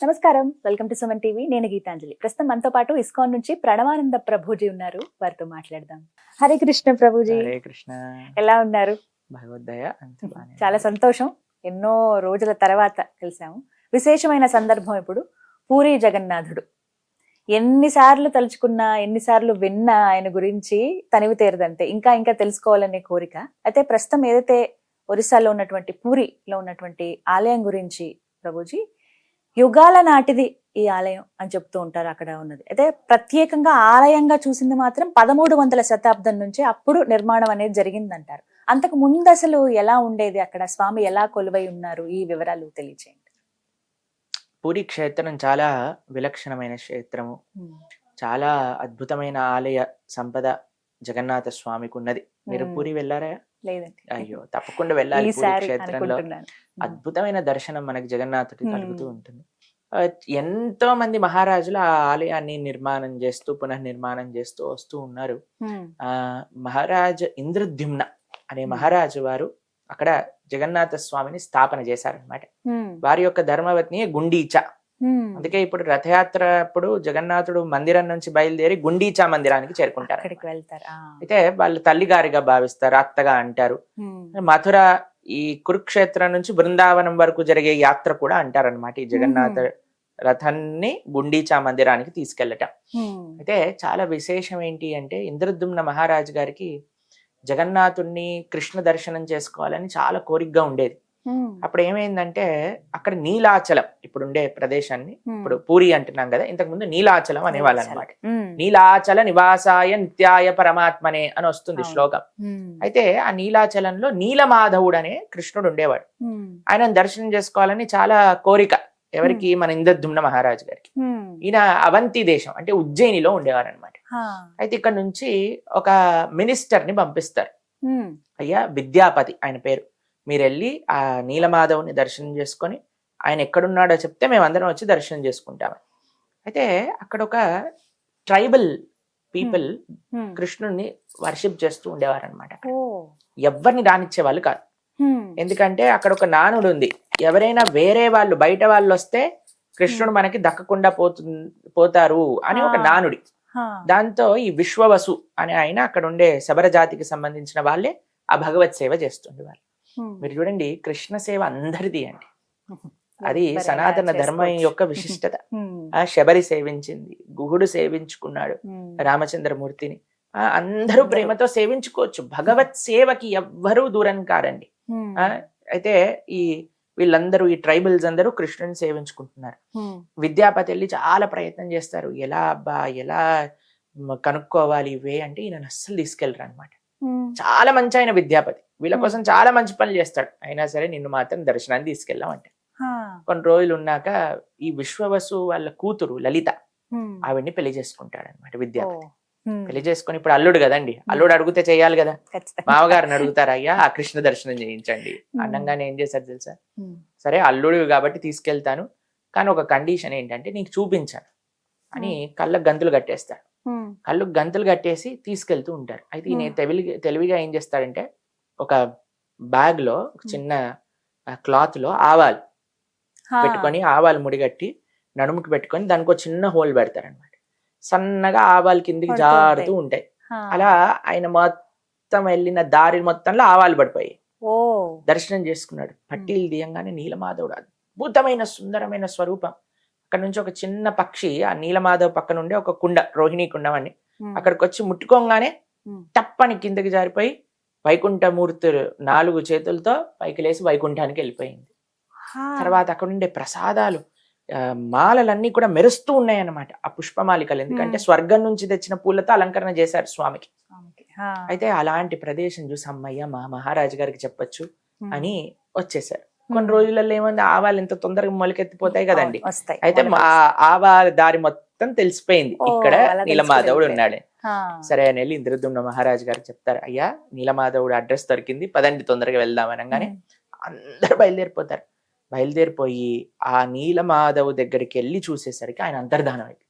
నమస్కారం, welcome to Suman TV. నేను గీతాంజలి. ప్రస్తుతం మనతో పాటు ఇస్కాన్ నుంచి ప్రణవానంద ప్రభుజీ ఉన్నారు. వారితో మాట్లాడదాం. హరే కృష్ణ ప్రభుజీ. హరే కృష్ణ. ఎలా ఉన్నారు? భగవద్దయ. చాలా సంతోషం, ఎన్నో రోజుల తర్వాత కలిసాము. విశేషమైన సందర్భం ఇప్పుడు పూరి జగన్నాథుడు. ఎన్నిసార్లు తలుచుకున్నా, ఎన్నిసార్లు విన్నా ఆయన గురించి తనివి తీరదంతే. ఇంకా ఇంకా తెలుసుకోవాలనే కోరిక. అయితే ప్రస్తుతం ఏదైతే ఒరిస్సాలో ఉన్నటువంటి పూరిలో ఉన్నటువంటి ఆలయం గురించి ప్రభుజీ, యుగాల నాటిది ఈ ఆలయం అని చెప్తూ ఉంటారు. అక్కడ ఉన్నది అయితే ప్రత్యేకంగా ఆలయంగా చూసింది మాత్రం 1300వ శతాబ్దం నుంచి అప్పుడు నిర్మాణం అనేది జరిగిందంటారు. అంతకు ముందు అసలు ఎలా ఉండేది, అక్కడ స్వామి ఎలా కొలువై ఉన్నారు, ఈ వివరాలు తెలియచేయండి. పూరి క్షేత్రం చాలా విలక్షణమైన క్షేత్రము. చాలా అద్భుతమైన ఆలయ సంపద జగన్నాథ స్వామికి ఉన్నది. మీరు పూరి వెళ్ళారా? లేదండి. అయ్యో, తప్పకుండా వెళ్ళాలి. పూరి క్షేత్రంలో అద్భుతమైన దర్శనం మనకి జగన్నాథుడికి కలుగుతూ ఉంటుంది. ఎంతో మంది మహారాజులు ఆ ఆలయాన్ని నిర్మాణం చేస్తూ పునఃనిర్మాణం చేస్తూ వస్తూ ఉన్నారు. మహారాజు ఇంద్రద్యుమ్న అనే మహారాజు వారు అక్కడ జగన్నాథ స్వామిని స్థాపన చేశారనమాట. వారి యొక్క ధర్మపత్ని గుండీచా. అందుకే ఇప్పుడు రథయాత్ర అప్పుడు జగన్నాథుడు మందిరం నుంచి బయలుదేరి గుండీచా మందిరానికి చేరుకుంటారు. అయితే వాళ్ళు తల్లిగారిగా భావిస్తారు, అత్తగా అంటారు. మథుర ఈ కురుక్షేత్రం నుంచి బృందావనం వరకు జరిగే యాత్ర కూడా అంటారనమాట. ఈ జగన్నాథ రథాన్ని గుండీచా మందిరానికి తీసుకెళ్ళటం. అయితే చాలా విశేషం ఏంటి అంటే, ఇంద్రద్యుమ్న మహారాజు గారికి జగన్నాథుడిని కృష్ణ దర్శనం చేసుకోవాలని చాలా కోరికగా ఉండేది. అప్పుడు ఏమైందంటే, అక్కడ నీలాచలం ఇప్పుడు ఉండే ప్రదేశాన్ని, ఇప్పుడు పూరి అంటున్నాం కదా, ఇంతకు ముందు నీలాచలం అనేవాళ్ళు అనమాట. నీలాచల నివాసాయ నిత్యాయ పరమాత్మనే అని వస్తుంది శ్లోకం. అయితే ఆ నీలాచలంలో నీలమాధవుడు అనే కృష్ణుడు ఉండేవాడు. ఆయన దర్శనం చేసుకోవాలని చాలా కోరిక. ఎవరికి? మన ఇంద్రద్యుమ్న మహారాజు గారికి. ఈయన అవంతి దేశం అంటే ఉజ్జయినిలో ఉండేవారు అనమాట. అయితే ఇక్కడ నుంచి ఒక మినిస్టర్ ని పంపిస్తారు. అయ్యా విద్యాపతి ఆయన పేరు, మీరు వెళ్ళి ఆ నీలమాధవుని దర్శనం చేసుకొని ఆయన ఎక్కడున్నాడో చెప్తే మేమందరం వచ్చి దర్శనం చేసుకుంటాము. అయితే అక్కడ ఒక ట్రైబల్ పీపుల్ కృష్ణుడిని వర్షిప్ చేస్తూ ఉండేవారు అనమాట. ఎవరిని రానిచ్చే వాళ్ళు కాదు. ఎందుకంటే అక్కడ ఒక నానుడు ఉంది, ఎవరైనా వేరే వాళ్ళు బయట వాళ్ళు వస్తే కృష్ణుడు మనకి దక్కకుండా పోతారు అని ఒక నానుడి. దాంతో ఈ విశ్వవసు అనే ఆయన అక్కడ ఉండే శబర జాతికి సంబంధించిన వాళ్ళే ఆ భగవత్ సేవ చేస్తుండే వాళ్ళు. మీరు చూడండి, కృష్ణ సేవ అందరిది అండి. అది సనాతన ధర్మం యొక్క విశిష్టత. ఆ శబరి సేవించింది, గుహుడు సేవించుకున్నాడు రామచంద్రమూర్తిని. అందరూ ప్రేమతో సేవించుకోవచ్చు. భగవత్ సేవకి ఎవ్వరూ దూరం కారండి. అయితే వీళ్ళందరూ ఈ ట్రైబల్స్ అందరూ కృష్ణుని సేవించుకుంటున్నారు. విద్యాపతి వెళ్ళి చాలా ప్రయత్నం చేస్తారు, ఎలా కనుక్కోవాలి ఇవే అంటే ఈయన అస్సలు తీసుకెళ్ళరు అనమాట. చాలా మంచి ఆయన విద్యాపతి, వీళ్ళ కోసం చాలా మంచి పనులు చేస్తాడు. అయినా సరే నిన్ను మాత్రం దర్శనాన్ని తీసుకెళ్ళామంటే. కొన్ని రోజులు ఉన్నాక ఈ విశ్వవసు వాళ్ళ కూతురు లలిత ఆవిడ్ని పెళ్లి చేసుకుంటాడు అనమాట విద్యాపతి. పెళ్లి చేసుకుని ఇప్పుడు అల్లుడు కదండి, అల్లుడు అడిగితే చెయ్యాలి కదా. మామగారిని అడుగుతారు, అయ్యా ఆ కృష్ణ దర్శనం చేయించండి అన్నంగానే ఏం చేశారు తెలుసా? సరే అల్లుడు కాబట్టి తీసుకెళ్తాను, కానీ ఒక కండిషన్ ఏంటంటే నీకు చూపించాను అని కళ్ళకు గంతులు కట్టేస్తాడు. కళ్ళు గంతులు కట్టేసి తీసుకెళ్తూ ఉంటారు. అయితే ఈయన తెలివిగా ఏం చేస్తాడంటే, ఒక బ్యాగ్ లో ఒక చిన్న క్లాత్ లో ఆవాలు పెట్టుకొని, ఆవాలు ముడిగట్టి నడుముకి పెట్టుకొని దానికి ఒక చిన్న హోల్ పెడతారనమాట. సన్నగా ఆవాలు కిందికి జారుతూ ఉంటాయి. అలా ఆయన మొత్తం వెళ్ళిన దారి మొత్తంలో ఆవాలు పడిపోయాయి. దర్శనం చేసుకున్నాడు. పట్టీలు దియంగానే నీలమాధవుడు అద్భుతమైన సుందరమైన స్వరూపం. అక్కడ నుంచి ఒక చిన్న పక్షి ఆ నీలమాధవ్ పక్కన ఉండే ఒక కుండ, రోహిణీ కుండమని, అక్కడికి వచ్చి ముట్టుకోగానే టప్పని కిందకి జారిపోయి వైకుంఠమూర్తులు 4 చేతులతో పైకి లేసి వైకుంఠానికి వెళ్ళిపోయింది. తర్వాత అక్కడ ఉండే ప్రసాదాలు, మాలలన్నీ కూడా మెరుస్తూ ఉన్నాయన్నమాట, ఆ పుష్పమాలికలు. ఎందుకంటే స్వర్గం నుంచి తెచ్చిన పూలతో అలంకరణ చేశారు స్వామికి. అయితే అలాంటి ప్రదేశం చూసి అమ్మయ్య మా మహారాజు గారికి చెప్పొచ్చు అని వచ్చేసారు. కొన్ని రోజులలో ఏముంది, ఆవాలు ఇంత తొందరగా మొలకెత్తిపోతాయి కదండి. అయితే ఆవాల దారి మొత్తం తెలిసిపోయింది, ఇక్కడ నీలమాధవుడు ఉన్నాడు. సరే అని వెళ్ళి ఇంద్రద్యుమ్న మహారాజు గారికి చెప్తారు, అయ్యా నీలమాధవుడు అడ్రస్ దొరికింది, పదండి తొందరగా వెళ్దాం అనగానే అందరూ బయలుదేరిపోతారు. బయలుదేరిపోయి ఆ నీలమాధవ్ దగ్గరికి వెళ్ళి చూసేసరికి ఆయన అంతర్ధానం అయిపోతారు.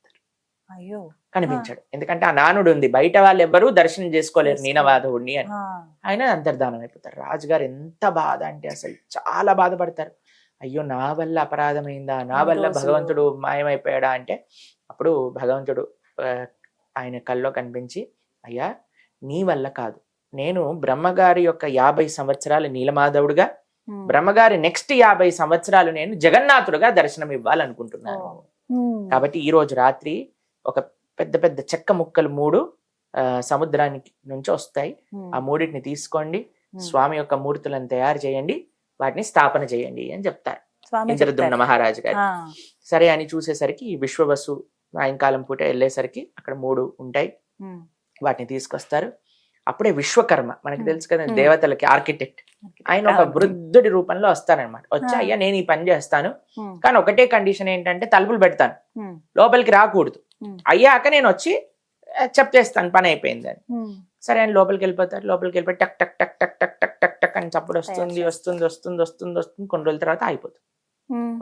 కనిపించాడు. ఎందుకంటే ఆ నానుడు ఉంది, బయట వాళ్ళు ఎవ్వరూ దర్శనం చేసుకోలేరు నీలమాధవుడిని అని. ఆయన అంతర్ధానం అయిపోతారు. రాజుగారు ఎంత బాధ అంటే అసలు చాలా బాధపడతారు. అయ్యో నా వల్ల అపరాధమైందా, నా ఇన్ని వల్ల రోజులు. భగవంతుడు మాయమైపోయాడా అంటే అప్పుడు భగవంతుడు ఆయన కల్లో కనిపించి, అయ్యా నీ వల్ల కాదు, నేను బ్రహ్మగారి యొక్క 50 సంవత్సరాలు నీలమాధవుడుగా, బ్రహ్మగారి నెక్స్ట్ 50 సంవత్సరాలు నేను జగన్నాథుడుగా దర్శనం ఇవ్వాలనుకుంటున్నాను. కాబట్టి ఈ రోజు రాత్రి ఒక పెద్ద పెద్ద చెక్క ముక్కలు 3 సముద్రానికి నుంచి వస్తాయి, ఆ 3టిని తీసుకోండి, స్వామి యొక్క మూర్తులను తయారు చేయండి, వాటిని స్థాపన చేయండి అని చెప్తారు ఇంద్రద్యుమ్న మహారాజు గారు. సరే అని చూసేసరికి విశ్వవసు సాయంకాలం పూట వెళ్ళేసరికి అక్కడ 3 ఉంటాయి, వాటిని తీసుకొస్తారు. అప్పుడే విశ్వకర్మ, మనకి తెలుసు కదా దేవతలకి ఆర్కిటెక్ట్, ఆయన ఒక వృద్ధుడి రూపంలో వస్తారనమాట. వచ్చి అయ్యా నేను ఈ పని చేస్తాను, కానీ ఒకటే కండిషన్ ఏంటంటే తలుపులు పెడతాను, లోపలికి రాకూడదు, అయ్యాక నేను వచ్చి చెప్పేస్తాను పని అయిపోయింది అని. సరే అని లోపలికి వెళ్ళిపోతారు. లోపలికి వెళ్ళిపోయి టక్ టక్ టక్ టక్ టక్ టక్ టక్ టక్ అని చప్పుడు వస్తుంది వస్తుంది వస్తుంది వస్తుంది వస్తుంది. కొన్ని రోజుల తర్వాత అయిపోతుంది.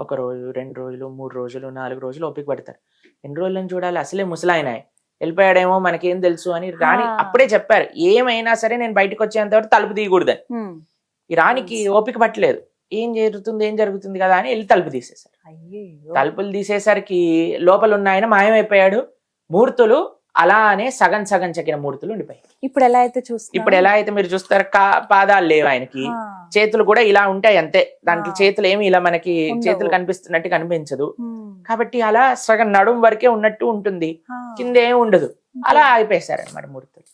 1 రోజు 2 రోజులు 3 రోజులు 4 రోజులు ఓపిక పడతారు. ఎన్ని రోజులని చూడాలి, అసలే ముసలాయన వెళ్ళిపోయాడేమో మనకేం తెలుసు అని రాణి అప్పుడే చెప్పారు, ఏమైనా సరే నేను బయటకు వచ్చేంత వరకు తలుపు తీయకూడదని. ఈ రాణికి ఓపిక పట్టలేదు, ఏం జరుగుతుంది కదా అని వెళ్ళి తలుపు తీసేశారు. తలుపులు తీసేసరికి లోపల ఉన్న ఆయన మాయమైపోయాడు. మూర్తులు అలానే సగం సగం చెక్కిన మూర్తులు ఉండిపోయాయి. ఇప్పుడు ఎలా అయితే మీరు చూస్తారు, పాదాలు లేవు ఆయనకి, చేతులు కూడా ఇలా ఉంటాయి అంతే, దానికి చేతులు ఏమి ఇలా మనకి చేతులు కనిపిస్తున్నట్టు కనిపించదు. కాబట్టి అలా సగం నడుం వరకే ఉన్నట్టు ఉంటుంది, కింద ఏమి ఉండదు. అలా అయిపోయేశారు అన్నమాట మూర్తులు.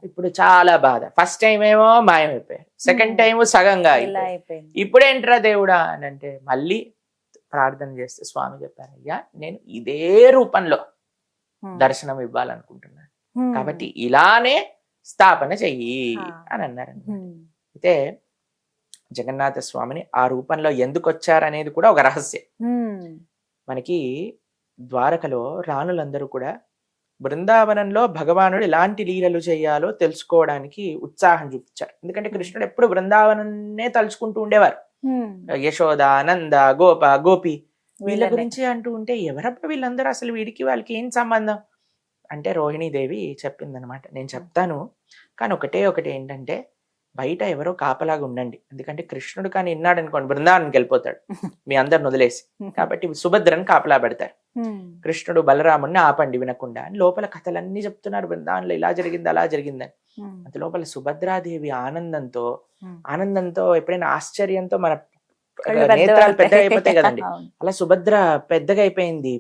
ఇప్పుడు చాలా బాధ. ఫస్ట్ టైం ఏమో మాయమైపోయారు, సెకండ్ టైం సగంగా అయిపోయింది. ఇప్పుడేంట్రా దేవుడా అని అంటే మళ్ళీ ప్రార్థన చేస్తే స్వామి చెప్పారు, అయ్యా నేను ఇదే రూపంలో దర్శనం ఇవ్వాలనుకుంటున్నాను, కాబట్టి ఇలానే స్థాపన చెయ్యి అని అన్నారండి. అయితే జగన్నాథ స్వామిని ఆ రూపంలో ఎందుకు వచ్చారనేది కూడా ఒక రహస్యం. మనకి ద్వారకలో రాణులందరూ కూడా బృందావనంలో భగవానుడు ఎలాంటి లీలలు చేయాలో తెలుసుకోవడానికి ఉత్సాహం చూపించారు. ఎందుకంటే కృష్ణుడు ఎప్పుడు బృందావనాన్నే తలుచుకుంటూ ఉండేవారు. యశోద, నంద, గోప, గోపి వీళ్ళ గురించి అంటూ ఉంటే ఎవరబ్బా వీళ్ళందరూ, అసలు వీడికి వాళ్ళకి ఏం సంబంధం అంటే రోహిణీదేవి చెప్పిందనమాట, నేను చెప్తాను కానీ ఒకటి ఏంటంటే బయట ఎవరో కాపలాగా ఉండండి, ఎందుకంటే కృష్ణుడు కానీ ఇన్నాడు అనుకోండి బృందావనానికి వెళ్ళిపోతాడు మీ అందరిని వదిలేసి, కాబట్టి సుభద్రని కాపలా పెడతారు. కృష్ణుడు బలరాముడిని ఆపండి వినకుండా అని లోపల కథలన్నీ చెప్తున్నారు, బృందావనంలో ఇలా జరిగింది అలా జరిగిందని. అంత లోపల సుభద్రాదేవి ఆనందంతో ఎప్పుడైనా ఆశ్చర్యంతో మన నేత్రాలు పెద్దగా అయిపోతాయి కదండి, అలా సుభద్ర పెద్దగా అయిపోయింది,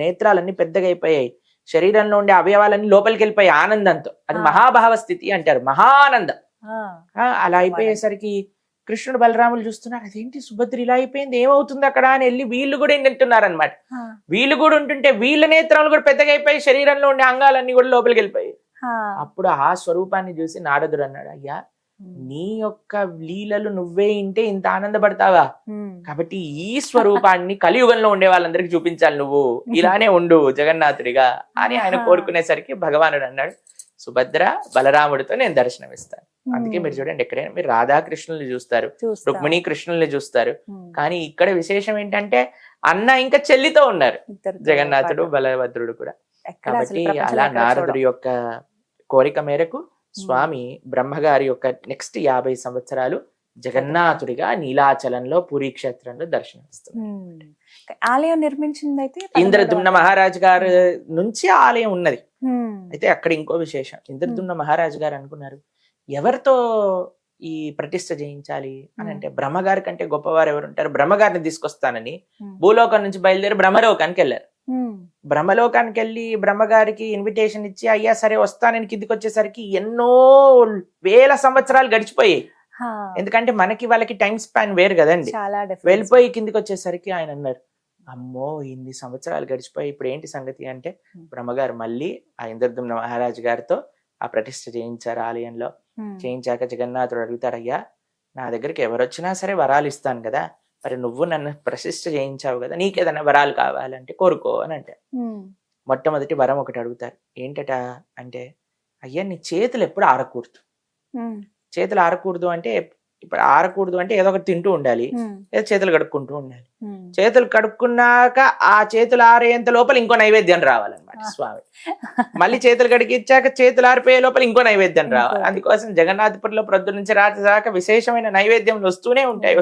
నేత్రాలన్నీ పెద్దగా అయిపోయాయి, శరీరంలో ఉండే అవయవాలన్నీ లోపలికి వెళ్ళిపోయాయి ఆనందంతో. అది మహాభావ స్థితి అంటారు, మహానందం. అలా అయిపోయేసరికి కృష్ణుడు బలరాములు చూస్తున్నారు, అదేంటి సుభద్ర ఇలా అయిపోయింది, ఏమవుతుంది అక్కడ అని వెళ్ళి వీళ్ళు కూడా ఏంటంటున్నారు అనమాట. వీళ్ళు కూడా ఉంటుంటే వీళ్ళ నేత్రాలు కూడా పెద్దగా అయిపోయి శరీరంలో ఉండే అంగాలన్నీ కూడా లోపలికి వెళ్ళిపోయాయి. అప్పుడు ఆ స్వరూపాన్ని చూసి నారదుడు అన్నాడు, అయ్యా నీ యొక్క లీలలు నువ్వే ఇంటే ఇంత ఆనందపడతావా, కాబట్టి ఈ స్వరూపాన్ని కలియుగంలో ఉండే వాళ్ళందరికీ చూపించాలి, నువ్వు ఇలానే ఉండు జగన్నాథుడిగా అని ఆయన కోరుకునేసరికి భగవానుడు అన్నాడు, సుభద్ర బలరాముడితో నేను దర్శనం ఇస్తాను. అందుకే మీరు చూడండి, ఎక్కడైనా మీరు రాధాకృష్ణుల్ని చూస్తారు, రుక్మిణీ కృష్ణుల్ని చూస్తారు, కానీ ఇక్కడ విశేషం ఏంటంటే అన్న ఇంకా చెల్లితో ఉన్నారు జగన్నాథుడు బలభద్రుడు కూడా. కాబట్టి అలా నారదుడి యొక్క కోరిక మేరకు స్వామి బ్రహ్మగారి యొక్క నెక్స్ట్ 50 సంవత్సరాలు జగన్నాథుడిగా నీలాచలంలో పూరీ క్షేత్రంలో దర్శనమిస్తుంది. ఆలయం నిర్మించింది అయితే ఇంద్రద్యుమ్న మహారాజు గారి నుంచి ఆలయం ఉన్నది. అయితే అక్కడ ఇంకో విశేషం, ఇంద్రద్యుమ్న మహారాజు గారు అనుకున్నారు ఎవరితో ఈ ప్రతిష్ఠ చేయించాలి అని అంటే బ్రహ్మగారి కంటే గొప్పవారు ఎవరు ఉంటారు, బ్రహ్మగారిని తీసుకొస్తానని భూలోకం నుంచి బయలుదేరి బ్రహ్మలోకానికి వెళ్ళారు. బ్రహ్మలోకానికి వెళ్ళి బ్రహ్మగారికి ఇన్విటేషన్ ఇచ్చి అయ్యా సరే వస్తానని కిందికి వచ్చేసరికి ఎన్నో వేల సంవత్సరాలు గడిచిపోయాయి. ఎందుకంటే మనకి వాళ్ళకి టైం స్పాన్ వేరు కదండి. వెళ్ళిపోయి కిందికి వచ్చేసరికి ఆయన అన్నారు, అమ్మో ఇన్ని సంవత్సరాలు గడిచిపోయి ఇప్పుడు ఏంటి సంగతి అంటే బ్రహ్మగారు మళ్ళీ ఆ ఇంద్రద్యుమ్న మహారాజు గారితో ఆ ప్రతిష్ఠ చేయించారు ఆలయంలో. చేయించాక జగన్నాథుడు అడుగుతారు, అయ్యా నా దగ్గరికి ఎవరు వచ్చినా సరే వరాలు ఇస్తాను కదా, మరి నువ్వు నన్ను ప్రతిష్ఠ చేయించావు కదా, నీకేదైనా వరాలు కావాలంటే కోరుకో అని అంటే మొట్టమొదటి వరం ఒకటి అడుగుతారు. ఏంటట అంటే, అయ్యా నీ చేతులు ఎప్పుడు ఆరకూడదు. చేతులు ఆరకూడదు అంటే ఇప్పుడు ఆరకూడదు అంటే ఏదో ఒకటి తింటూ ఉండాలి, ఉమ్, లేదా చేతులు కడుక్కుంటూ ఉండాలి. ఉమ్. చేతులు కడుక్కున్నాక ఆ చేతులు ఆరేంత లోపల ఇంకో నైవేద్యం రావాలన్నమాట స్వామి. మళ్ళీ చేతులు కడిగిచ్చాక చేతులు ఆరిపోయే లోపల ఇంకో నైవేద్యం రావాలి. ఇంకోటి. అందుకోసం జగన్నాథపురిలో ప్రొద్దు నుంచి రాత్రి దాకా విశేషమైన నైవేద్యం వస్తూనే ఉంటాయి.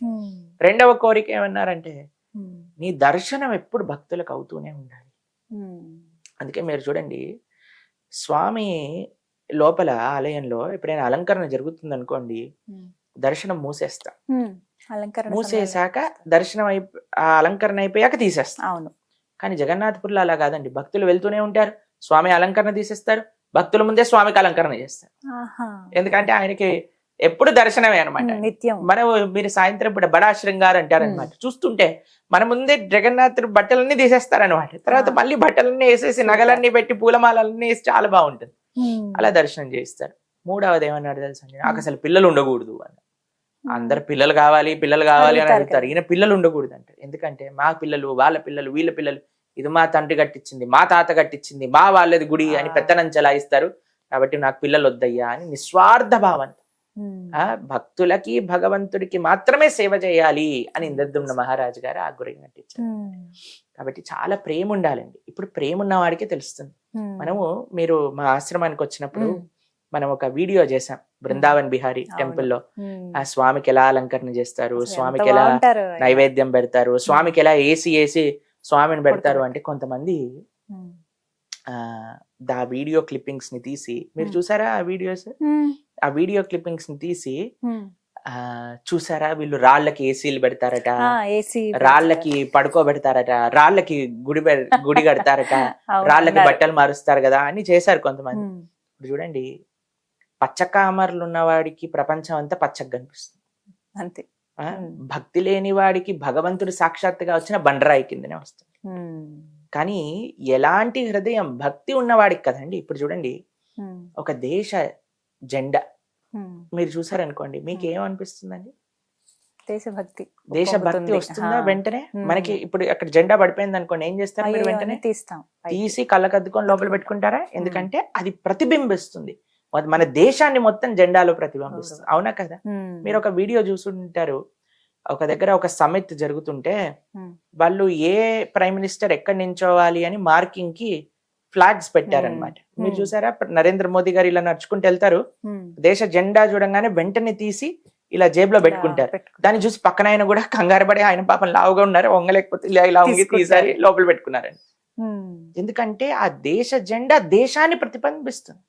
ఉమ్, రెండవ కోరిక ఏమన్నారంటే ఉమ్, నీ దర్శనం ఎప్పుడు భక్తులకు అవుతూనే ఉండాలి. ఉమ్, అందుకే మీరు చూడండి, స్వామి లోపల ఆలయంలో ఎప్పుడైనా అలంకరణ జరుగుతుంది అనుకోండి, ఉమ్, దర్శనం మూసేస్తాం. ఉమ్. అలంకరణ మూసేశాక సమయంలో. దర్శనం ఆ అలంకరణ అయిపోయాక తీసేస్తాం. అవును. కానీ జగన్నాథపురిలో అలా కాదండి, భక్తులు వెళ్తూనే ఉంటారు, స్వామి అలంకరణ తీసేస్తారు, భక్తుల ముందే స్వామికి అలంకరణ చేస్తారు. ఆహా. ఎందుకంటే ఆయనకి ఎప్పుడు దర్శనమే అనమాట. ఉమ్, నిత్యం. మనం మీరు సాయంత్రం పూట బడా శృంగార్ అంటారనమాట. చూస్తుంటే మన ముందే జగన్నాథుడు బట్టలన్నీ తీసేస్తారనమాట. తర్వాత మళ్ళీ బట్టలన్నీ వేసేసి నగలన్నీ పెట్టి పూలమాలన్నీ వేసి చాలా బాగుంటుంది. ఉమ్, అలా దర్శనం చేయిస్తారు. మూడవది ఏమన్నాడు తెలుసా అండి, నాకు అసలు పిల్లలు ఉండకూడదు అని. అందరు పిల్లలు కావాలి అని అడుగుతారు, ఈయన పిల్లలు ఉండకూడదు అంటారు. ఎందుకంటే మా పిల్లలు, వాళ్ళ పిల్లలు, వీళ్ళ పిల్లలు, ఇది మా తండ్రి కట్టించింది, మా తాత కట్టించింది, మా వాళ్ళది గుడి అని పెత్తనం చెలాయిస్తారు, కాబట్టి నాకు పిల్లలు వద్దయ్యా అని నిస్వార్థ భావం. భక్తులకి భగవంతుడికి మాత్రమే సేవ చేయాలి అని ఇంద్రద్యుమ్న మహారాజు గారు ఆ గురి కట్టించారు. కాబట్టి చాలా ప్రేమ ఉండాలండి. ఇప్పుడు ప్రేమ ఉన్న వాడికి తెలుస్తుంది. మనము మీరు మా ఆశ్రమానికి వచ్చినప్పుడు మనం ఒక వీడియో చేసాం, బృందావన్ బిహారీ టెంపుల్లో ఆ స్వామికి ఎలా అలంకరణ చేస్తారు, స్వామికి ఎలా నైవేద్యం పెడతారు, స్వామికి ఎలా ఏసి స్వామిని పెడతారు అంటే కొంతమంది ఆ వీడియో క్లిప్పింగ్స్ ని తీసి, మీరు చూసారా ఆ వీడియోస్? ఆ వీడియో క్లిప్పింగ్స్ ని తీసి చూసారా, వీళ్ళు రాళ్ళకి ఏసీలు పెడతారట, రాళ్ళకి పడుకోబెడతారట, రాళ్ళకి గుడి కడతారట, రాళ్ళకి బట్టలు మారుస్తారు కదా అని చేశారు కొంతమంది. ఇప్పుడు చూడండి, పచ్చకామర్లు ఉన్నవాడికి ప్రపంచం అంతా పచ్చగా కనిపిస్తుంది అంతే. భక్తి లేని వాడికి భగవంతుడు సాక్షాత్తుగా వచ్చిన బండరాయి కిందనే వస్తుంది. కానీ ఎలాంటి హృదయం భక్తి ఉన్నవాడికి కదండి. ఇప్పుడు చూడండి, ఒక దేశ జెండా మీరు చూసారనుకోండి, మీకు ఏమనిపిస్తుందండి? దేశభక్తి వస్తుందా వెంటనే మనకి? ఇప్పుడు అక్కడ జెండా పడిపోయింది అనుకోండి, ఏం చేస్తారు మీరు? వెంటనే తీసి కళ్ళకద్దుకొని లోపల పెట్టుకుంటారా? ఎందుకంటే అది ప్రతిబింబిస్తుంది, మన దేశాన్ని మొత్తం జెండాలో ప్రతిబింబిస్తుంది. అవునా కదా? మీరు ఒక వీడియో చూసుంటారు, ఒక దగ్గర ఒక సమిట్ జరుగుతుంటే వాళ్ళు ఏ ప్రైమ్ మినిస్టర్ ఎక్కడ నించోవాలి అని మార్కింగ్ కి ఫ్లాగ్స్ పెట్టారనమాట. మీరు చూసారా? నరేంద్ర మోదీ గారు ఇలా నడుచుకుంటూ వెళ్తారు, దేశ జెండా చూడంగానే వెంటనే తీసి ఇలా జేబులో పెట్టుకుంటారు. దాన్ని చూసి పక్కన ఆయన కూడా కంగారు పడి, ఆయన పాపం లావుగా ఉన్నారు, వంగలేకపోతే ఇలా వంగి తీసారి లోపల పెట్టుకున్నారండి. ఎందుకంటే ఆ దేశ జెండా దేశాన్ని ప్రతిబింబిస్తుంది,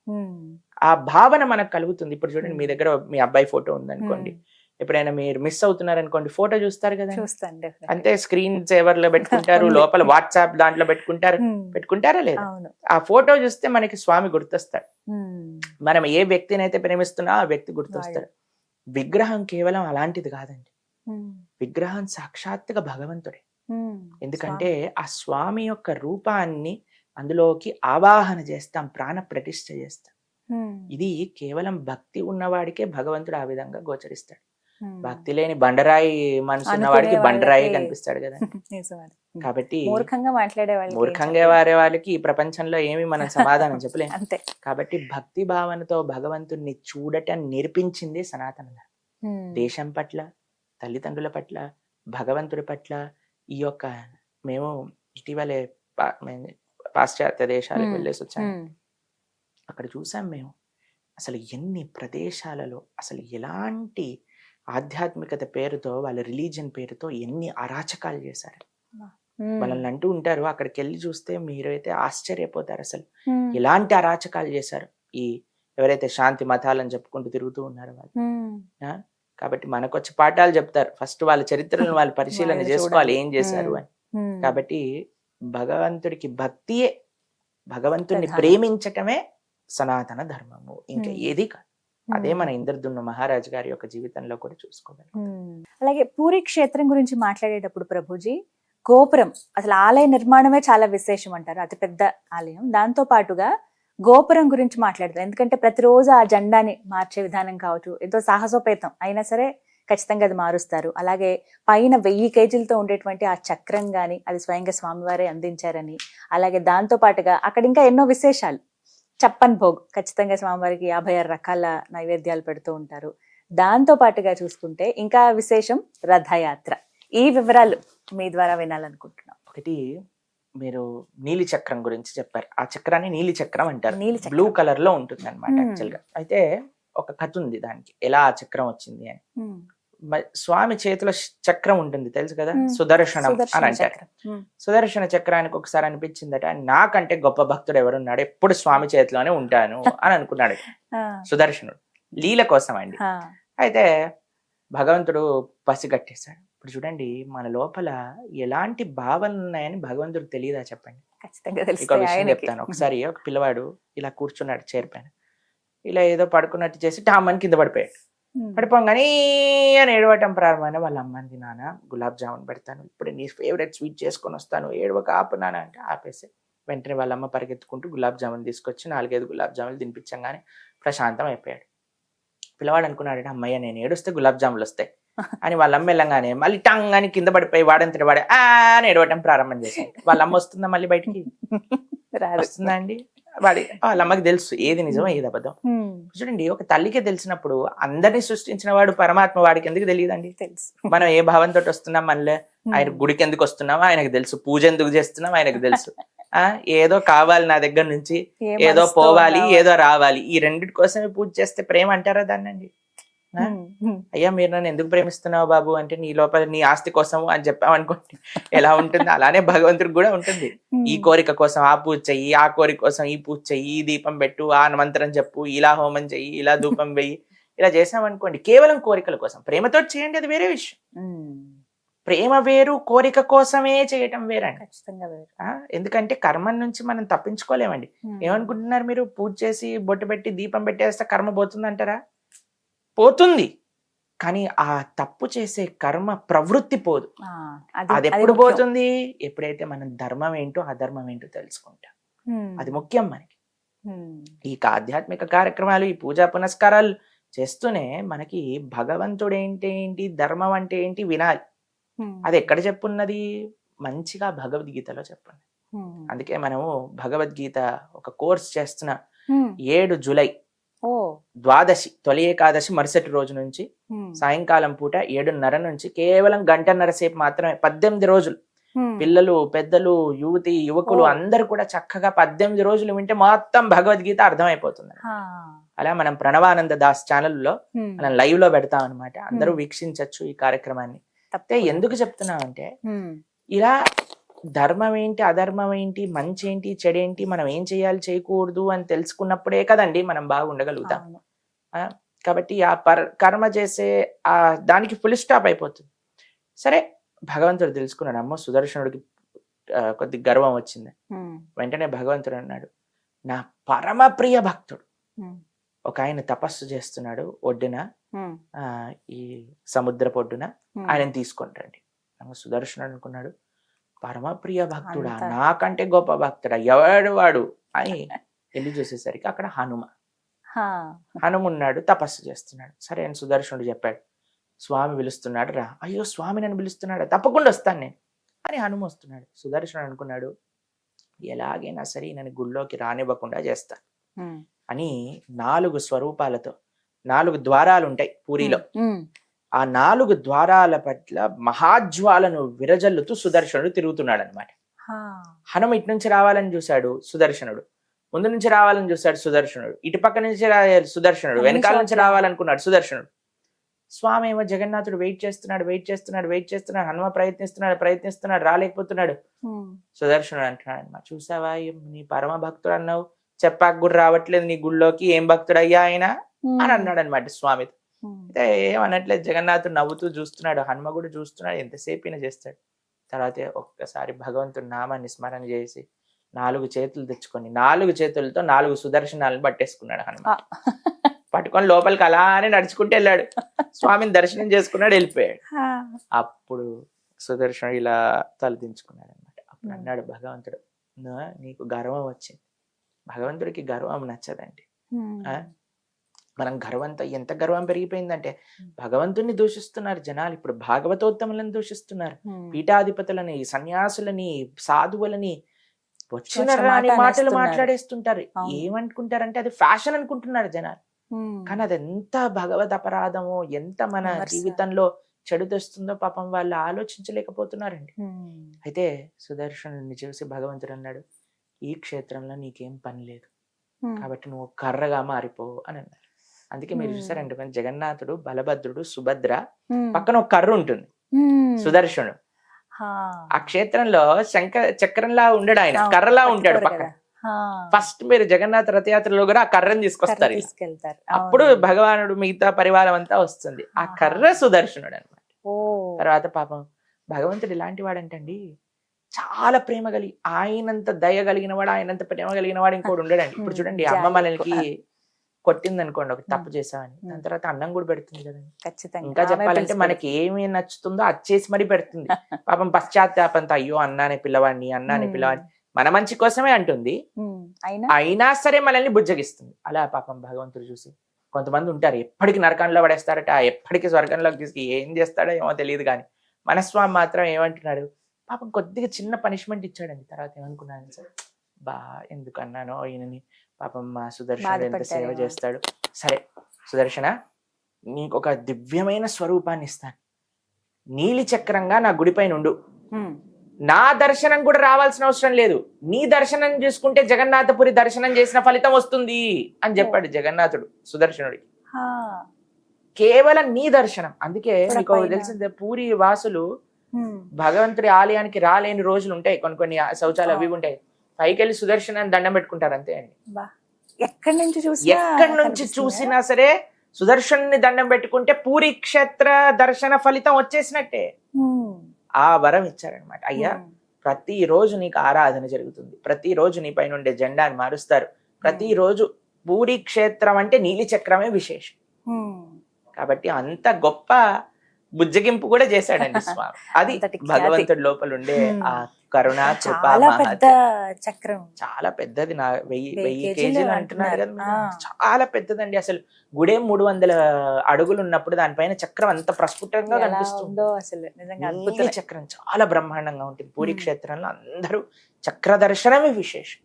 ఆ భావన మనకు కలుగుతుంది. ఇప్పుడు చూడండి, మీ దగ్గర మీ అబ్బాయి ఫోటో ఉందనుకోండి, ఎప్పుడైనా మీరు మిస్ అవుతున్నారు అనుకోండి, ఫోటో చూస్తారు కదా, అంతే స్క్రీన్ సేవర్ లో పెట్టుకుంటారు, లోపల వాట్సాప్ దాంట్లో పెట్టుకుంటారా లేదా? ఆ ఫోటో చూస్తే మనకి స్వామి గుర్తొస్తాడు. మనం ఏ వ్యక్తిని అయితే ప్రేమిస్తున్నా ఆ వ్యక్తి గుర్తొస్తాడు. విగ్రహం కేవలం అలాంటిది కాదండి, విగ్రహం సాక్షాత్తుగా భగవంతుడే. ఎందుకంటే ఆ స్వామి యొక్క రూపాన్ని అందులోకి ఆవాహన చేస్తాం, ప్రాణ ప్రతిష్ఠ చేస్తాం. ఇది కేవలం భక్తి ఉన్నవాడికే భగవంతుడు ఆ విధంగా గోచరిస్తాడు. భక్తి లేని బండరాయి మనసు ఉన్నవాడికి బండరాయి కనిపిస్తాడు కదా. కాబట్టి మూర్ఖంగా వారే వాళ్ళకి ఈ ప్రపంచంలో ఏమి మనం సమాధానం చెప్పలేము. కాబట్టి భక్తి భావనతో భగవంతుడిని చూడటం నేర్పించింది సనాతన ధర్మం. దేశం పట్ల, తల్లిదండ్రుల పట్ల, భగవంతుడి పట్ల ఈ యొక్క మేము ఇటీవలే పాశ్చాత్య దేశాలకు వెళ్ళేసి వచ్చాము. అక్కడ చూసాం మేము అసలు ఎన్ని ప్రదేశాలలో అసలు ఎలాంటి ఆధ్యాత్మికత పేరుతో, వాళ్ళ రిలీజియన్ పేరుతో ఎన్ని అరాచకాలు చేశారు. వాళ్ళని అంటూ ఉంటారు, అక్కడికి వెళ్ళి చూస్తే మీరైతే ఆశ్చర్యపోతారు అసలు ఎలాంటి అరాచకాలు చేశారు ఈ ఎవరైతే శాంతి మతాలని చెప్పుకుంటూ తిరుగుతూ ఉన్నారో వాళ్ళు. కాబట్టి మనకొచ్చి పాఠాలు చెప్తారు, ఫస్ట్ వాళ్ళ చరిత్రను వాళ్ళు పరిశీలన చేసుకోవాలి ఏం చేశారు అని. కాబట్టి భగవంతుడికి భక్తియే, భగవంతుడిని ప్రేమించటమే సనాతన ధర్మము, ఇంకా ఏది కాదు. అదే మన ఇంద్రద్యుమ్న మహారాజు గారి యొక్క జీవితంలో కూడా చూసుకోగలం. అలాగే పూరీ క్షేత్రం గురించి మాట్లాడేటప్పుడు ప్రభుజీ, గోపురం అసలు ఆలయ నిర్మాణమే చాలా విశేషం అంటారు, అతిపెద్ద ఆలయం. దాంతో పాటుగా గోపురం గురించి మాట్లాడతారు, ఎందుకంటే ప్రతిరోజు ఆ జెండాని మార్చే విధానం కావచ్చు, ఎంతో సాహసోపేతం అయినా సరే ఖచ్చితంగా అది మారుస్తారు. అలాగే పైన 1000 కేజీలతో ఉండేటువంటి ఆ చక్రం గాని అది స్వయంగా స్వామివారే అందించారని, అలాగే దాంతో పాటుగా అక్కడ ఇంకా ఎన్నో విశేషాలు, చప్పన్ భోగ్ ఖచ్చితంగా స్వామివారికి 56 రకాల నైవేద్యాలు పెడుతూ ఉంటారు. దాంతో పాటుగా చూసుకుంటే ఇంకా విశేషం రథయాత్ర. ఈ వివరాలు మీ ద్వారా వినాలనుకుంటున్నాం. ఒకటి, మీరు నీలి చక్రం గురించి చెప్పారు. ఆ చక్రాన్ని నీలి చక్రం అంటారు. నీలి చక్రం. బ్లూ కలర్ లో ఉంటుంది అనమాట యాక్చువల్ గా. అయితే ఒక కథ ఉంది దానికి, ఎలా ఆ చక్రం వచ్చింది అని. స్వామి చేతిలో చక్రం ఉంటుంది తెలుసు కదా, సుదర్శనం అని అంటారు. సుదర్శన చక్రానికి ఒకసారి అనిపించిందట, నాకంటే గొప్ప భక్తుడు ఎవరున్నాడు, ఎప్పుడు స్వామి చేతిలోనే ఉంటాను అని అనుకున్నాడు సుదర్శనుడు. లీల కోసం అండి. అయితే భగవంతుడు పసిగట్టేశాడు. ఇప్పుడు చూడండి, మన లోపల ఎలాంటి భావనలు ఉన్నాయని భగవంతుడు తెలియదా చెప్పండి? ఇంకో విషయం చెప్తాను. ఒకసారి ఒక పిల్లవాడు ఇలా కూర్చున్నాడు చైర్ పైన, ఇలా ఏదో పడుకున్నట్టు చేసి టామని కింద పడిపోయాడు. పడిపోగానే అని ఏడవటం ప్రారంభమైన వాళ్ళ అమ్మంది, నాన్న గులాబ్ జామున్ పెడతాను, ఇప్పుడు నీ ఫేవరెట్ స్వీట్ చేసుకొని వస్తాను, ఏడవక ఆపు నాన్న అంటే ఆపేసి, వెంటనే వాళ్ళ అమ్మ పరిగెత్తుకుంటూ గులాబ్ జామున్ తీసుకొచ్చి 4-5 గులాబ్ జాములు తినిపించగానే ప్రశాంతం అయిపోయాడు. పిల్లవాడు అనుకున్నాడు, అమ్మయ్య నేను ఏడుస్తే గులాబ్ జాములు వస్తాయి అని. వాళ్ళ అమ్మ వెళ్ళంగానే మళ్ళీ టంగ్ అని కింద పడిపోయి వాడంతటి వాడే అని ఏడవటం ప్రారంభం చేశాడు. వాళ్ళ అమ్మ వస్తుందా మళ్ళీ బయటికి? వస్తుందా అండి? వాళ్ళ అమ్మకి తెలుసు ఏది నిజం ఏది అబద్ధం. చూడండి, ఒక తల్లికి తెలిసినప్పుడు అందరినీ సృష్టించిన వాడు పరమాత్మ వాడికి ఎందుకు తెలియదండి? తెలుసు. మనం ఏ భావంతో వస్తున్నాం, మళ్ళీ ఆయన గుడికి ఎందుకు వస్తున్నామో ఆయనకు తెలుసు, పూజ ఎందుకు చేస్తున్నాం ఆయనకు తెలుసు. ఏదో కావాలి నా దగ్గర నుంచి, ఏదో పోవాలి, ఏదో రావాలి, ఈ రెండింటి కోసమే పూజ చేస్తే ప్రేమ అంటారా దాన్నండి? అయ్యా మీరు నన్ను ఎందుకు ప్రేమిస్తున్నావు బాబు అంటే, నీ లోపల నీ ఆస్తి కోసము అని చెప్పామనుకోండి ఎలా ఉంటుంది, అలానే భగవంతుడికి కూడా ఉంటుంది. ఈ కోరిక కోసం ఆ పూజ చెయ్యి, ఆ కోరిక కోసం ఈ పూజ చెయ్యి, ఈ దీపం పెట్టు, ఆ మంత్రం చెప్పు, ఇలా హోమం చెయ్యి, ఇలా ధూపం వెయ్యి, ఇలా చేసామనుకోండి కేవలం కోరికల కోసం. ప్రేమతో చేయండి, అది వేరే విషయం. ప్రేమ వేరు, కోరిక కోసమే చేయటం వేరండి. ఎందుకంటే కర్మ నుంచి మనం తప్పించుకోలేమండి. ఏమనుకుంటున్నారు మీరు? పూజ చేసి బొట్టు పెట్టి దీపం పెట్టేస్తే కర్మ పోతుందంటారా? పోతుంది, కానీ ఆ తప్పు చేసే కర్మ ప్రవృత్తి పోదు. అది ఎప్పుడు పోతుంది? ఎప్పుడైతే మనం ధర్మం ఏంటో అధర్మం ఏంటో తెలుసుకుంటాం. అది ముఖ్యం మనకి. ఈ ఆధ్యాత్మిక కార్యక్రమాలు, ఈ పూజా పునస్కారాలు చేస్తూనే మనకి భగవంతుడు ఏంటి, ధర్మం అంటే ఏంటి వినాలి. అది ఎక్కడ చెప్పున్నది? మంచిగా భగవద్గీతలో చెప్పున్నది. అందుకే మనము భగవద్గీత ఒక కోర్స్ చేస్తున్న 7 జూలై ద్వాదశి, తొలి ఏకాదశి మరుసటి రోజు నుంచి సాయంకాలం పూట 7:30 నుంచి కేవలం 1:30 సేపు మాత్రమే, 18 రోజులు. పిల్లలు, పెద్దలు, యువతి, యువకులు అందరు కూడా చక్కగా 18 రోజులు వింటే మొత్తం భగవద్గీత అర్థమైపోతుంది. అలా మనం ప్రణవానంద దాస్ ఛానల్లో మనం లైవ్ లో పెడతాం అనమాట. అందరూ వీక్షించవచ్చు ఈ కార్యక్రమాన్ని. తప్పితే ఎందుకు చెప్తున్నామంటే, ఇలా ధర్మం ఏంటి, అధర్మం ఏంటి, మంచి ఏంటి, చెడేంటి, మనం ఏం చేయాలి, చేయకూడదు అని తెలుసుకున్నప్పుడే కదండి మనం బాగుండగలుగుతాం. కాబట్టి ఆ కర్మ చేసే దానికి ఫుల్ స్టాప్ అయిపోతుంది. సరే, భగవంతుడు తెలుసుకున్నాడు. అమ్మో, సుదర్శనుడికి కొద్ది గర్వం వచ్చింది. వెంటనే భగవంతుడు అన్నాడు, నా పరమ ప్రియ భక్తుడు ఒక ఆయన తపస్సు చేస్తున్నాడు ఒడ్డున, ఈ సముద్రపు ఒడ్డున, ఆయన తీసుకుంటాండి. సుదర్శనుడు అనుకున్నాడు, పరమప్రియ భక్తుడా, నాకంటే గొప్ప భక్తుడా, ఎవడు వాడు అని వెళ్ళి చూసేసరికి అక్కడ హనుమున్నాడు, తపస్సు చేస్తున్నాడు. సరే అని సుదర్శనుడు చెప్పాడు, స్వామి పిలుస్తున్నాడు రా. అయ్యో, స్వామి నన్ను పిలుస్తున్నాడు, తప్పకుండా వస్తాను నేను అని హనుమ వస్తున్నాడు. సుదర్శనుడు అనుకున్నాడు, ఎలాగైనా సరే నన్ను గుళ్ళోకి రానివ్వకుండా చేస్తా అని 4 స్వరూపాలతో, 4 ద్వారాలు ఉంటాయి పూరిలో, ఆ 4 ద్వారాల పట్ల మహాజ్వాలను విరజల్లుతూ సుదర్శనుడు తిరుగుతున్నాడు అనమాట. హనుమ ఇటు నుంచి రావాలని చూశాడు సుదర్శనుడు, ముందు నుంచి రావాలని చూశాడు సుదర్శనుడు, ఇటు పక్క నుంచి సుదర్శనుడు, వెనకాల నుంచి రావాలనుకున్నాడు సుదర్శనుడు. స్వామి ఏమో జగన్నాథుడు వెయిట్ చేస్తున్నాడు, హనుమ ప్రయత్నిస్తున్నాడు, రాలేకపోతున్నాడు. సుదర్శనుడు అంటున్నాడు అనమాట, చూసావా నీ పరమ భక్తుడు అన్నావు, చెప్పాక కూడా రావట్లేదు నీ గుళ్ళోకి, ఏం భక్తుడయ్యా ఆయన అని అన్నాడు అనమాట స్వామి. అయితే ఏమనట్లేదు, జగన్నాథుడు నవ్వుతూ చూస్తున్నాడు, హనుమ కూడా చూస్తున్నాడు, ఎంతసేపు చేస్తాడు. తర్వాత ఒక్కసారి భగవంతుడి నామాన్ని స్మరణ చేసి 4 చేతులు తెచ్చుకొని 4 చేతులతో 4 సుదర్శనాలను పట్టేసుకున్నాడు హనుమ. పట్టుకొని లోపలికి అలానే నడుచుకుంటూ వెళ్ళాడు, స్వామిని దర్శనం చేసుకున్నాడు, వెళ్ళిపోయాడు. అప్పుడు సుదర్శనుడు ఇలా తలదించుకున్నాడు అనమాట. అప్పుడు అన్నాడు భగవంతుడు, నీకు గర్వం వచ్చింది. భగవంతుడికి గర్వం నచ్చదండి. మనం గర్వంతో, ఎంత గర్వం పెరిగిపోయిందంటే భగవంతుని దూషిస్తున్నారు జనాలు. ఇప్పుడు భాగవతోత్తములను దూషిస్తున్నారు, పీఠాధిపతులని, సన్యాసులని, సాధువులని, వచ్చిన రాని మాటలు మాట్లాడేస్తుంటారు. ఏమనుకుంటారంటే అది ఫ్యాషన్ అనుకుంటున్నారు జనాలు. కానీ అది ఎంత భగవద్ అపరాధమో, ఎంత మన జీవితంలో చెడు తెస్తుందో పాపం వాళ్ళు ఆలోచించలేకపోతున్నారండి. అయితే సుదర్శనుడిని చూసి భగవంతుడు అన్నాడు, ఈ క్షేత్రంలో నీకేం పని లేదు కాబట్టి నువ్వు కర్రగా మారిపో అని అన్నారు. అందుకే మీరు చూసారంటే మన జగన్నాథుడు, బలభద్రుడు, సుభద్ర పక్కన ఒక కర్ర ఉంటుంది, సుదర్శనుడు. ఆ క్షేత్రంలో చక్రంలా ఉండడు, ఆయన కర్రలా ఉంటాడు పక్కన. ఫస్ట్ మీరు జగన్నాథ రథయాత్రలో కూడా ఆ కర్రను తీసుకొస్తారు, అప్పుడు భగవానుడు మిగతా పరివారం అంతా వస్తుంది. ఆ కర్ర సుదర్శనుడు అన్నమాట. తర్వాత పాపం భగవంతుడు ఇలాంటి వాడంటండి, చాలా ప్రేమ కలిగి, ఆయనంత దయ కలిగిన వాడు, ఆయనంత ప్రేమ కలిగిన వాడు ఇంకోటి ఉండడండి. ఇప్పుడు చూడండి, అమ్మ మనల్కి కొట్టింది అనుకోండి, ఒక తప్పు చేసామని, దాని తర్వాత అన్నం కూడా పెడుతుంది కదండి. ఇంకా చెప్పాలంటే మనకి ఏమి నచ్చుతుందో అది చేసి మరీ పెడుతుంది. పాపం పశ్చాత్తాపంతో, అయ్యో అన్నానే పిల్లవాడిని, అన్నానే పిల్లవాడిని, మన మంచి కోసమే అంటుంది, అయినా సరే మనల్ని బుజ్జగిస్తుంది. అలా పాపం భగవంతుడు చూసి, కొంతమంది ఉంటారు ఎప్పటికి నరకంలో పడేస్తారట, ఎప్పటికి స్వర్గంలోకి తీసుకు ఏం చేస్తాడో ఏమో తెలియదు, కానీ మనస్వామి మాత్రం ఏమంటున్నాడు, పాపం కొద్దిగా చిన్న పనిష్మెంట్ ఇచ్చాడండి. తర్వాత ఏమనుకున్నాను సార్, ఎందుకు అన్నానో ఈయనని, పాపం మా సుదర్శనుడు ఎంత సేవ చేస్తాడు. సరే సుదర్శన, నీకు ఒక దివ్యమైన స్వరూపాన్ని ఇస్తాను, నీలి చక్రంగా నా గుడిపైన ఉండు, నా దర్శనం కూడా రావాల్సిన అవసరం లేదు, నీ దర్శనం చేసుకుంటే జగన్నాథపురి దర్శనం చేసిన ఫలితం వస్తుంది అని చెప్పాడు జగన్నాథుడు సుదర్శనుడికి. కేవలం నీ దర్శనం. అందుకే మీకు తెలిసిందే, పూరి వాసులు భగవంతుడి ఆలయానికి రాలేని రోజులు ఉంటాయి, కొన్ని శౌచాలు అవి ఉంటాయి, పైకి వెళ్ళి సుదర్శనాన్ని దండం పెట్టుకుంటారు అంతే అండి. ఎక్కడి నుంచి చూసినా సరే సుదర్శన్ని దండం పెట్టుకుంటే పూరి క్షేత్ర దర్శన ఫలితం వచ్చేసినట్టే. ఆ వరం ఇచ్చారనమాట. అయ్యా, ప్రతిరోజు నీకు ఆరాధన జరుగుతుంది, ప్రతిరోజు నీ పైన ఉండే జెండాని మారుస్తారు, ప్రతిరోజు పూరి క్షేత్రం అంటే నీలి చక్రమే విశేషం. కాబట్టి అంత గొప్ప బుజ్జగింపు కూడా చేశాడండి స్వామి. అది భగవంతుడి లోపల ఉండే ఆ కరుణ, కృప, చక్రం చాలా పెద్దది. 1000 కేజీలు అంటున్నారు కదా, చాలా పెద్దదండి. అసలు గుడే 300 అడుగులు ఉన్నప్పుడు దానిపైన చక్రం అంత ప్రస్ఫుటంగా కనిపిస్తుందో, అసలు చక్రం చాలా బ్రహ్మాండంగా ఉంటుంది. పూరి క్షేత్రంలో అందరూ చక్ర దర్శనమే విశేషం,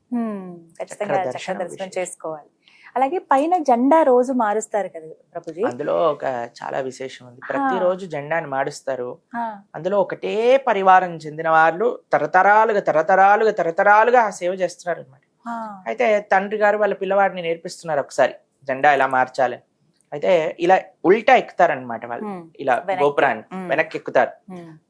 చక్ర దర్శనం చేసుకోవాలి. అలాగే పైన జెండా రోజు మారుస్తారు కదా ప్రభుజీ, అందులో ఒక చాలా విశేషం ఉంది. ప్రతిరోజు జెండాని మారుస్తారు. అందులో ఒకటే పరివారం చెందిన వాళ్ళు తరతరాలుగా ఆ సేవ చేస్తున్నారు అనమాట. అయితే తండ్రి గారు వాళ్ళ పిల్లవాడిని నేర్పిస్తున్నారు, ఒకసారి జెండా ఇలా మార్చాలని. అయితే ఇలా ఉల్టా ఎక్కుతారనమాట వాళ్ళు, ఇలా గోపురాన్ని వెనక్కి ఎక్కుతారు.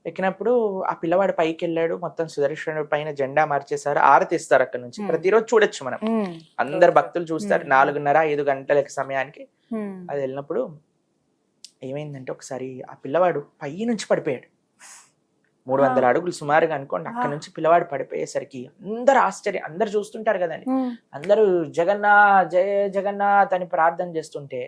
ఎక్కినప్పుడు ఆ పిల్లవాడు పైకి వెళ్ళాడు, మొత్తం సుదర్శనుడి పైన జెండా మార్చేశారు, ఆరతి ఇస్తారు అక్కడ నుంచి. ప్రతిరోజు చూడొచ్చు మనం, అందరు భక్తులు చూస్తారు. 4:30-5 గంటల సమయానికి అది వెళ్ళినప్పుడు ఏమైందంటే, ఒకసారి ఆ పిల్లవాడు పై నుంచి పడిపోయాడు. 300 అడుగులు సుమారుగా అనుకోండి, అక్కడ నుంచి పిల్లవాడు పడిపోయేసరికి అందరు ఆశ్చర్యం, అందరు చూస్తుంటారు కదండి, అందరూ జగన్నాథ్ జయ జగన్నాథ్ అని ప్రార్థన చేస్తుంటే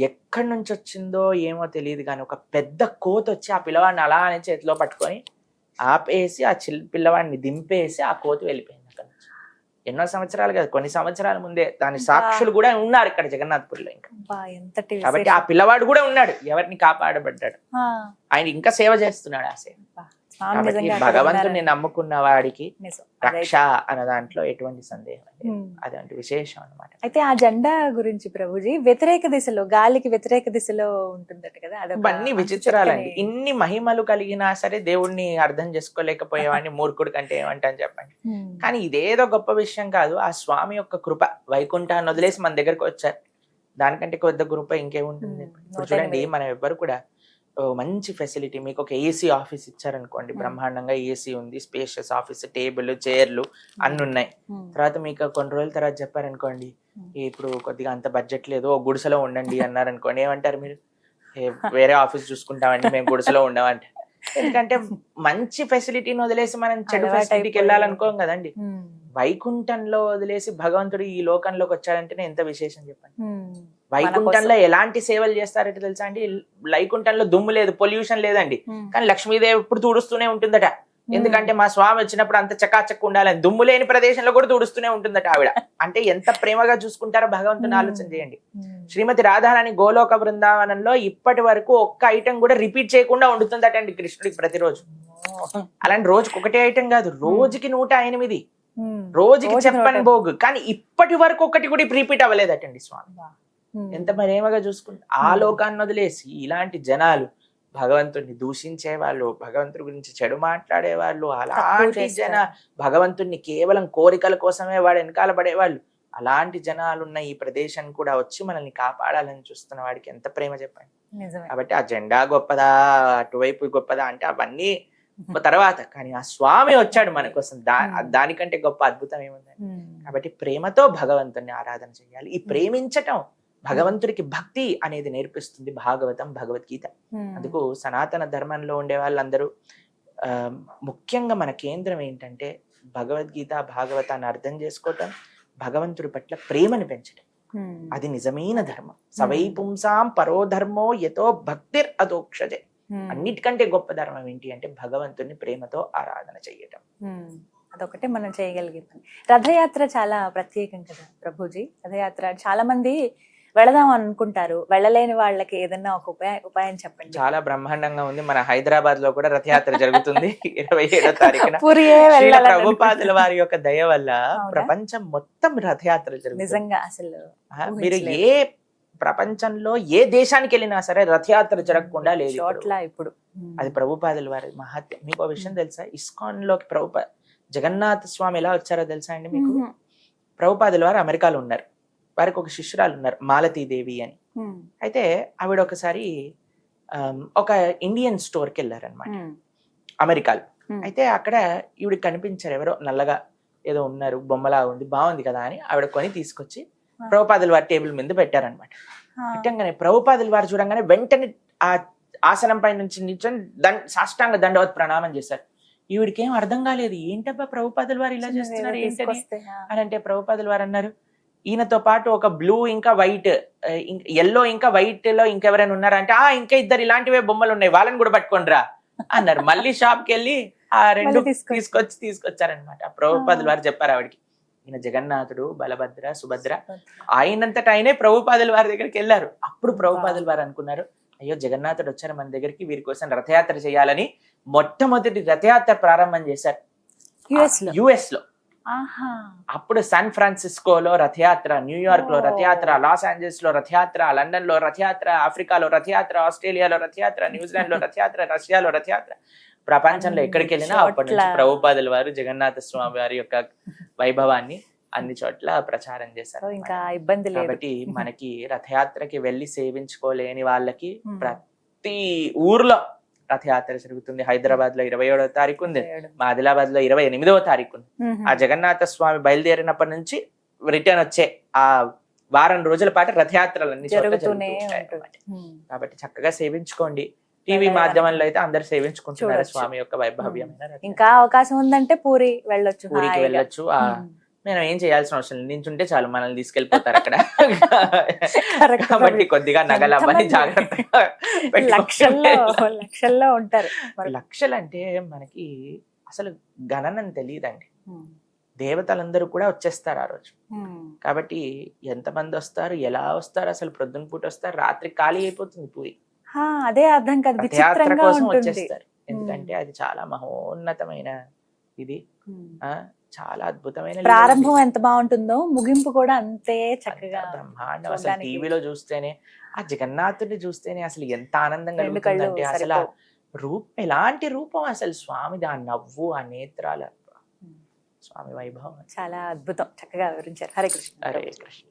ఎక్కడి నుంచి వచ్చిందో ఏమో తెలియదు, కానీ ఒక పెద్ద కోత వచ్చి ఆ పిల్లవాడిని అలా అని చేతిలో పట్టుకొని ఆపేసి ఆ పిల్లవాడిని దింపేసి ఆ కోతి వెళ్ళిపోయింది అక్కడ నుంచి. ఎన్నో సంవత్సరాలు కదా, కొన్ని సంవత్సరాల ముందే. దాని సాక్షులు కూడా ఉన్నారు ఇక్కడ జగన్నాథ్పురిలో. ఇంకా కాబట్టి ఆ పిల్లవాడు కూడా ఉన్నాడు, ఎవరిని కాపాడబడ్డాడు, ఆయన ఇంకా సేవ చేస్తున్నాడు. ఆ సేవ కాబట్టి భగవంతుని నమ్ముకున్న వాడికి రక్ష అన్న దాంట్లో ఎటువంటి సందేహం లేదు. అదంటే విశేషం అన్నమాట. అయితే ఆ జెండా గురించి ప్రభుజీ, వ్యతిరేక దిశలో, గాలికి వ్యతిరేక దిశలో ఉంటుందట కదా, అన్ని విచిత్రాలండి. ఇన్ని మహిమలు కలిగినా సరే దేవుణ్ణి అర్థం చేసుకోలేకపోయేవాడిని మూర్ఖుడు కంటే ఏమంటాను చెప్పండి. కానీ ఇదేదో గొప్ప విషయం కాదు, ఆ స్వామి యొక్క కృప. వైకుంఠాన్ని వదిలేసి మన దగ్గరకు వచ్చారు, దానికంటే కొద్ది కృప ఇంకేముంటుంది. ఇప్పుడు చూడండి, మనం ఎవ్వరు కూడా మంచి ఫెసిలిటీ, మీకు ఒక ఏసీ ఆఫీస్ ఇచ్చారనుకోండి, బ్రహ్మాండంగా ఏసీ ఉంది, స్పేషియస్ ఆఫీస్, టేబుల్, చైర్లు అన్ని ఉన్నాయి. తర్వాత మీకు కొన్ని రోజుల తర్వాత చెప్పారనుకోండి, ఇప్పుడు కొద్దిగా అంత బడ్జెట్ లేదు, ఓ గుడిసెలో ఉండండి అన్నారనుకోండి, ఏమంటారు మీరు? వేరే ఆఫీస్ చూసుకుంటామండి, మేము గుడిసెలో ఉండమంటే. ఎందుకంటే మంచి ఫెసిలిటీని వదిలేసి మనం చెడు ఫెసిలిటీకి వెళ్ళాలనుకోం కదండి. వైకుంఠంలో వదిలేసి భగవంతుడు ఈ లోకంలోకి వచ్చాడంటేనే ఎంత విశేషం చెప్పండి. వైకుంఠంలో ఎలాంటి సేవలు చేస్తారంటే తెలుసా అండి, వైకుంఠంలో దుమ్ము లేదు, పొల్యూషన్ లేదండి, కానీ లక్ష్మీదేవి ఎప్పుడు తుడుస్తూనే ఉంటుందట. ఎందుకంటే మా స్వామి వచ్చినప్పుడు అంత చకాచక్క ఉండాలని, దుమ్ము లేని ప్రదేశంలో కూడా తుడుస్తూనే ఉంటుందట ఆవిడ. అంటే ఎంత ప్రేమగా చూసుకుంటారో భగవంతుని ఆలోచన చేయండి. శ్రీమతి రాధారాణి గోలోక బృందావనంలో ఇప్పటి వరకు ఒక్క ఐటెం కూడా రిపీట్ చేయకుండా వండుతుందట అండి కృష్ణుడికి ప్రతిరోజు. అలాంటి రోజుకి ఒకటే ఐటెం కాదు, రోజుకి 108, రోజుకి చెప్పని భోగు, కానీ ఇప్పటి వరకు ఒకటి కూడా రిపీట్ అవ్వలేదటండి స్వామి. ఎంత ప్రేమగా చూసుకుంటా. ఆ లోకాన్ని వదిలేసి ఇలాంటి జనాలు, భగవంతుడిని దూషించే వాళ్ళు, భగవంతుడి గురించి చెడు మాట్లాడే వాళ్ళు, అలాంటి భగవంతుడిని కేవలం కోరికల కోసమే వాడు వెనకాల పడేవాళ్ళు, అలాంటి జనాలున్న ఈ ప్రదేశం కూడా వచ్చి మనల్ని కాపాడాలని చూస్తున్న వాడికి ఎంత ప్రేమ చెప్పండి. కాబట్టి ఆ జెండా గొప్పదా, అటువైపు గొప్పదా అంటే అవన్నీ తర్వాత, కానీ ఆ స్వామి వచ్చాడు మన కోసం, దానికంటే గొప్ప అద్భుతం ఏముందండి. కాబట్టి ప్రేమతో భగవంతుని ఆరాధన చేయాలి. ఈ ప్రేమించటం భగవంతుడికి భక్తి అనేది నేర్పిస్తుంది భాగవతం, భగవద్గీత. అందుకు సనాతన ధర్మంలో ఉండే వాళ్ళందరూ ముఖ్యంగా మన కేంద్రం ఏంటంటే భగవద్గీత, భాగవతాన్ని అర్థం చేసుకోవటం, భగవంతుడి పట్ల ప్రేమను పెంచడం. అది నిజమైన ధర్మం. సవై పుంసాం పరో ధర్మో యతో భక్తిర్ అదోక్షజే. అన్నిటికంటే గొప్ప ధర్మం ఏంటి అంటే భగవంతుని ప్రేమతో ఆరాధన చేయటం. అదొకటే మనం చేయగలిగే పని. రథయాత్ర చాలా ప్రత్యేకం కదా ప్రభుజీ. రథయాత్ర చాలా మంది వెళదాం అనుకుంటారు, వెళ్ళలేని వాళ్ళకి ఏదన్నా ఒక ఉపాయం చెప్పండి. చాలా బ్రహ్మాండంగా ఉంది. మన హైదరాబాద్ లో కూడా రథయాత్ర జరుగుతుంది 27వ తారీఖున. ప్రభుపాదుల వారి యొక్క దయ వల్ల ప్రపంచం మొత్తం రథయాత్ర జరుగుతుంది. నిజంగా అసలు మీరు ఏ ప్రపంచంలో ఏ దేశానికి వెళ్ళినా సరే రథయాత్ర జరగకుండా లేదు ఇప్పుడు. అది ప్రభుపాదుల వారి మహత్యం. మీకు ఒక విషయం తెలుసా? ఇస్కాన్ లోకి జగన్నాథ స్వామి ఎలా వచ్చారో తెలుసా అండి మీకు? ప్రభుపాదుల వారు అమెరికాలో ఉన్నారు, వారికి ఒక శిష్యురాలు ఉన్నారు మాలతీదేవి అని. అయితే ఆవిడ ఒకసారి ఒక ఇండియన్ స్టోర్కి వెళ్ళారనమాట అమెరికాలో. అయితే అక్కడ ఈవిడికి కనిపించారు, ఎవరో నల్లగా ఏదో ఉన్నారు, బొమ్మలా ఉంది, బాగుంది కదా అని ఆవిడ కొని తీసుకొచ్చి ప్రభుపాదుల వారి టేబుల్ మీద పెట్టారనమాట. పెట్టంగానే ప్రభుపాదుల వారు చూడంగానే వెంటనే ఆ ఆసనం పై నుంచి నిల్చొని సాష్టాంగ దండవత్ ప్రణామం చేశారు. ఈవిడికి ఏం అర్థం కాలేదు, ఏంటబ్బా ప్రభుపాదుల వారు ఇలా చేస్తున్నారు ఏంటని అని అంటే ప్రభుపాదుల వారు అన్నారు, ఈయనతో పాటు ఒక బ్లూ ఇంకా వైట్, ఎల్లో ఇంకా వైట్ లో ఇంకెవరైనా ఉన్నారంటే ఇంకా ఇద్దరు ఇలాంటివే బొమ్మలు ఉన్నాయి, వాళ్ళని కూడా పట్టుకోండి రా అన్నారు. మళ్ళీ షాప్ కి వెళ్ళి ఆ రెండు తీసుకొచ్చారనమాట. ప్రభుపాదుల వారు చెప్పారు ఆవిడకి, ఈయన జగన్నాథుడు, బలభద్ర, సుభద్ర, ఆయనంతటా ఆయనే ప్రభుపాదుల వారి దగ్గరికి వెళ్ళారు. అప్పుడు ప్రభుపాదుల వారు అనుకున్నారు, అయ్యో జగన్నాథుడు వచ్చారు మన దగ్గరికి, వీరి కోసం రథయాత్ర చేయాలని మొట్టమొదటి రథయాత్ర ప్రారంభం చేశారు యుఎస్ లో. అప్పుడు శాన్ ఫ్రాన్సిస్కోలో రథయాత్ర, న్యూయార్క్ లో రథయాత్ర, లాస్ ఏంజల్స్ లో రథయాత్ర, లండన్ లో రథయాత్ర, ఆఫ్రికాలో రథయాత్ర, ఆస్ట్రేలియాలో రథయాత్ర, న్యూజిలాండ్ లో రథయాత్ర, రష్యాలో రథయాత్ర. ప్రపంచంలో ఎక్కడికి వెళ్ళినా అప్పటి నుంచి ప్రభుపాదుల వారు జగన్నాథ స్వామి వారి యొక్క వైభవాన్ని అన్ని చోట్ల ప్రచారం చేశారు. ఇంకా ఇబ్బంది లేదు. కాబట్టి మనకి రథయాత్రకి వెళ్ళి సేవించుకోలేని వాళ్ళకి ప్రతి ఊర్లో రథయాత్ర జరుగుతుంది. హైదరాబాద్ లో 27వ తారీఖు ఉంది, మా ఆదిలాబాద్ లో 28వ తారీఖు ఉంది. ఆ జగన్నాథ స్వామి బయలుదేరినప్పటి నుంచి రిటర్న్ వచ్చే ఆ వారం రోజుల పాటు రథయాత్రలన్నీ జరుగుతూనే ఉంటాయి. కాబట్టి చక్కగా సేవించుకోండి. టీవీ మాధ్యమంలో అయితే అందరు సేవించుకుంటున్నారు స్వామి యొక్క వైభవ్యమైన. ఇంకా అవకాశం ఉందంటే పూరికి వెళ్ళొచ్చు. మనం ఏం చేయాల్సిన అవసరం లేదు, నించుంటే చాలు మనల్ని తీసుకెళ్లిపోతారు అక్కడ. కాబట్టి కొద్దిగా నగలు అవన్నీ జాగ్రత్తగా లక్షల్లో ఉంటారు. లక్షలు అంటే మనకి అసలు గణనం తెలియదండి. దేవతలందరూ కూడా వచ్చేస్తారు ఆ రోజు. కాబట్టి ఎంతమంది వస్తారు, ఎలా వస్తారు, అసలు ప్రొద్దున పూట వస్తారు, రాత్రి ఖాళీ అయిపోతుంది పూరి. అదే అర్థం కాదు, రథయాత్ర కోసం వచ్చేస్తారు. ఎందుకంటే అది చాలా మహోన్నతమైన ఇది, చాలా అద్భుతమైన ప్రారంభం ఎంత బాగుంటుందో ముగింపు కూడా అంతే చక్కగా బ్రహ్మాండం. అసలు టీవీలో చూస్తేనే, ఆ జగన్నాథుడిని చూస్తేనే అసలు ఎంత ఆనందంగా కలుగుతుందంటే, అసలు ఆ రూపం ఎలాంటి రూపం అసలు స్వామిది, ఆ నవ్వు, ఆ నేత్రాల స్వామి వైభవం చాలా అద్భుతం. చక్కగా వివరించారు. హరే కృష్ణ. హరే కృష్ణ.